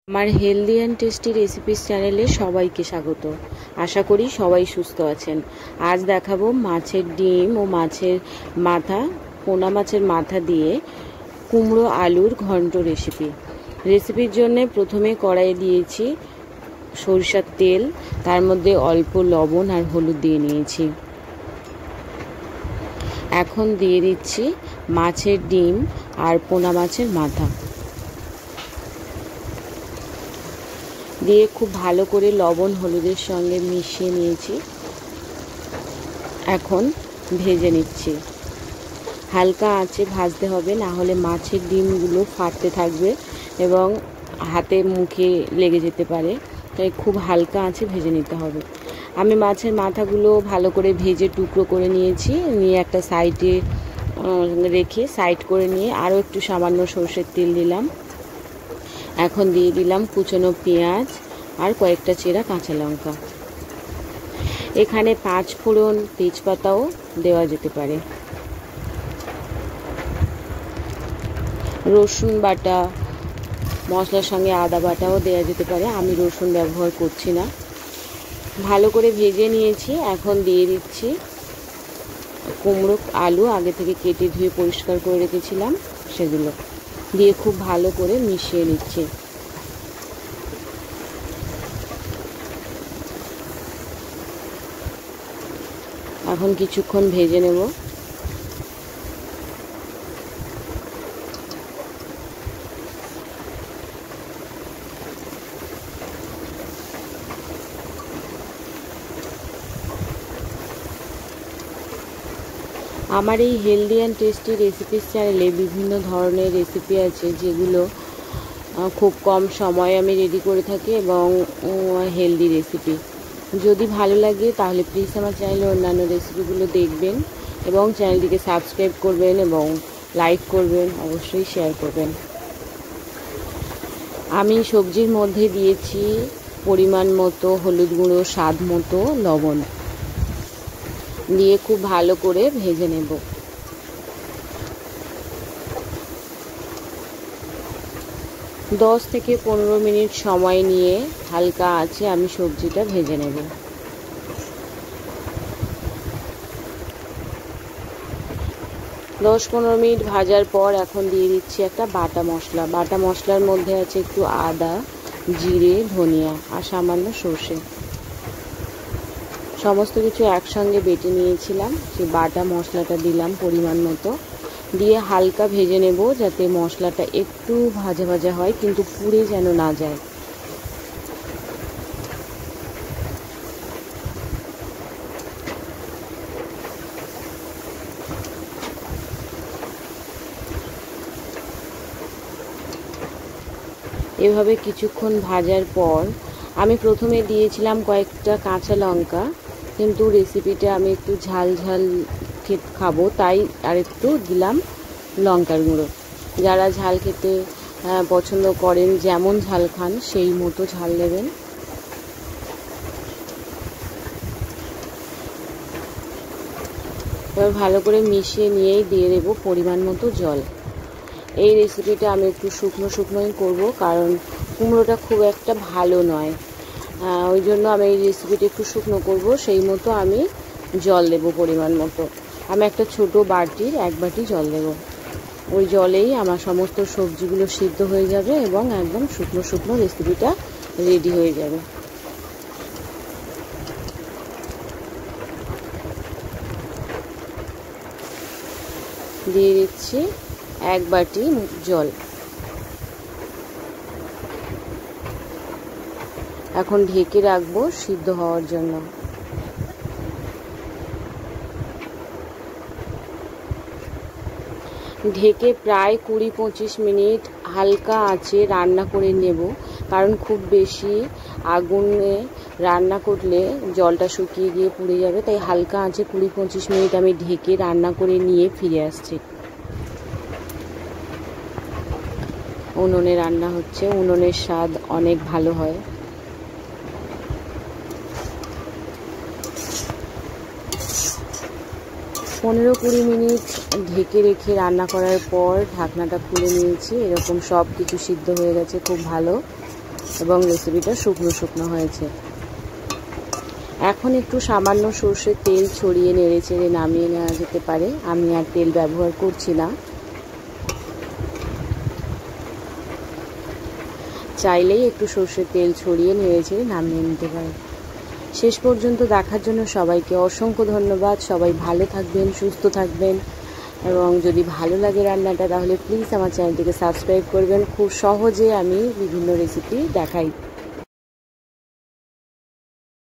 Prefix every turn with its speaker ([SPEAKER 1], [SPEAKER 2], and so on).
[SPEAKER 1] আমার healthy and tasty recipes চ্যানেলে সবাইকে স্বাগত। আশা করি সবাই সুস্থ আছেন। আজ দেখাবো মাছের ডিম ও মাছের মাথা, পোনা মাছের মাথা দিয়ে কুমড়ো আলুর ঘন্ট রেসিপি। রেসিপির জন্য প্রথমে কড়াইয়ে দিয়েছি সরিষার তেল, তার মধ্যে অল্প লবণ আর হলুদ দিয়ে নিয়েছি। এখন দিয়ে দিচ্ছি মাছের ডিম আর পোনা মাছের মাথা দিয়ে খুব ভালো করে লবণ হলুদের সঙ্গে মিশিয়ে নিয়েছি। এখন ভেজে নিচ্ছি। হালকা আঁচে ভাজতে হবে, না হলে মাছের ডিমগুলো ফাটতে থাকবে এবং হাতে মুখে লেগে যেতে পারে, তাই খুব হালকা আঁচে ভেজে নিতে হবে। আমি মাছের মাথাগুলো ভালো করে ভেজে টুকরো করে নিয়েছি, নিয়ে একটা সাইডে রেখে সাইড করে নিয়ে আরও একটু সামান্য সরষের তেল দিলাম। এখন দিয়ে দিলাম কুচনো পেঁয়াজ আর কয়েকটা চেরা কাঁচা লঙ্কা। এখানে 5 ফোড়ন, তেজপাতাও দেওয়া যেতে পারে। রসুন বাটা, মশলার সঙ্গে আদা বাটাও দেওয়া যেতে পারে, আমি রসুন ব্যবহার করছি না। ভালো করে ভেজে নিয়েছি। এখন দিয়ে দিচ্ছি কুমড়ো আলু, আগে থেকে কেটে ধুয়ে পরিষ্কার করে রেখেছিলাম, সেগুলো দিয়ে খুব ভালো করে মিশিয়ে নিচ্ছি। এখন কিছুক্ষণ ভেজে নেব। আমার এই হেলদি অ্যান্ড টেস্টি রেসিপিস চ্যানেলে বিভিন্ন ধরনের রেসিপি আছে, যেগুলো খুব কম সময়ে আমি রেডি করে থাকি এবং হেলদি রেসিপি। যদি ভালো লাগে তাহলে প্লিজ আমার চ্যানেলে অন্যান্য রেসিপিগুলো দেখবেন এবং চ্যানেলটিকে সাবস্ক্রাইব করবেন এবং লাইক করবেন, অবশ্যই শেয়ার করবেন। আমি সবজির মধ্যে দিয়েছি পরিমাণ মতো হলুদ গুঁড়ো, স্বাদ মতো লবণ দিয়ে খুব ভালো করে ভেজে নেব। দশ থেকে 15 মিনিট সময় নিয়ে হালকা আঁচে আমি সবজিটা ভেজে নেব। দশ 15 মিনিট ভাজার পর এখন দিয়ে দিচ্ছি একটা বাটা মশলা। বাটা মশলার মধ্যে আছে একটু আদা, জিরে, ধনিয়া আর সামান্য সর্ষে। সমস্ত কিছু একসঙ্গে বেটে নিয়েছিলাম, সেই বাটা মশলাটা দিলাম পরিমাণ মতো, দিয়ে হালকা ভেজে নেব, যাতে মশলাটা একটু ভাজা ভাজা হয়, কিন্তু পুড়ে যেন না যায়। এভাবে কিছুক্ষণ ভাজার পর আমি প্রথমে দিয়েছিলাম কয়েকটা কাঁচা লঙ্কা, কিন্তু রেসিপিটা আমি একটু ঝাল ঝাল খাবো, তাই আর একটু দিলাম লঙ্কার গুঁড়ো। যারা ঝাল খেতে পছন্দ করেন, যেমন ঝাল খান সেই মতো ঝাল দেবেন। এবার ভালো করে মিশিয়ে নিয়েই দিয়ে দেবো পরিমাণ মতো জল। এই রেসিপিটা আমি একটু শুকনো শুকনোই করবো, কারণ কুমড়োটা খুব একটা ভালো নয়, ওই জন্য আমি এই রেসিপিটা একটু শুকনো করব। সেই মতো আমি জল দেবো পরিমাণ মতো। আমি একটা ছোট বাটির 1 বাটি জল দেব। ওই জলেই আমার সমস্ত সবজিগুলো সিদ্ধ হয়ে যাবে এবং একদম শুকনো শুকনো রেসিপিটা রেডি হয়ে যাবে। দিয়ে দিচ্ছি 1 বাটি জল। এখন ঢেকে রাখবো সিদ্ধ হওয়ার জন্য। ঢেকে প্রায় 20-25 মিনিট হালকা আঁচে রান্না করে নেব, কারণ খুব বেশি আগুনে রান্না করলে জলটা শুকিয়ে গিয়ে পুড়ে যাবে, তাই হালকা আঁচে 20-25 মিনিট আমি ঢেকে রান্না করে নিয়ে ফিরে আসছি। উনুনে রান্না হচ্ছে, উনুনের স্বাদ অনেক ভালো হয়। পনেরো 20 মিনিট ঢেকে রেখে রান্না করার পর ঢাকনাটা খুলে নিয়েছি। এরকম সব কিছু সিদ্ধ হয়ে গেছে খুব ভালো। এবং রেসিপিটা শুকনো শুকনো হয়েছে। এখন একটু সামান্য সর্ষের তেল ছড়িয়ে নেড়ে চেড়ে নামিয়ে নেওয়া যেতে পারে। আমি আর তেল ব্যবহার করছি না। চাইলেই একটু সর্ষের তেল ছড়িয়ে নেড়ে চেড়ে নামিয়ে নিতে পারে। শেষ পর্যন্ত দেখার জন্য সবাইকে অসংখ্য ধন্যবাদ। সবাই ভালো থাকবেন, সুস্থ থাকবেন এবং যদি ভালো লাগে রান্নাটা তাহলে প্লিজ আমার চ্যানেলটিকে সাবস্ক্রাইব করবেন। খুব সহজে আমি বিভিন্ন রেসিপি দেখাই।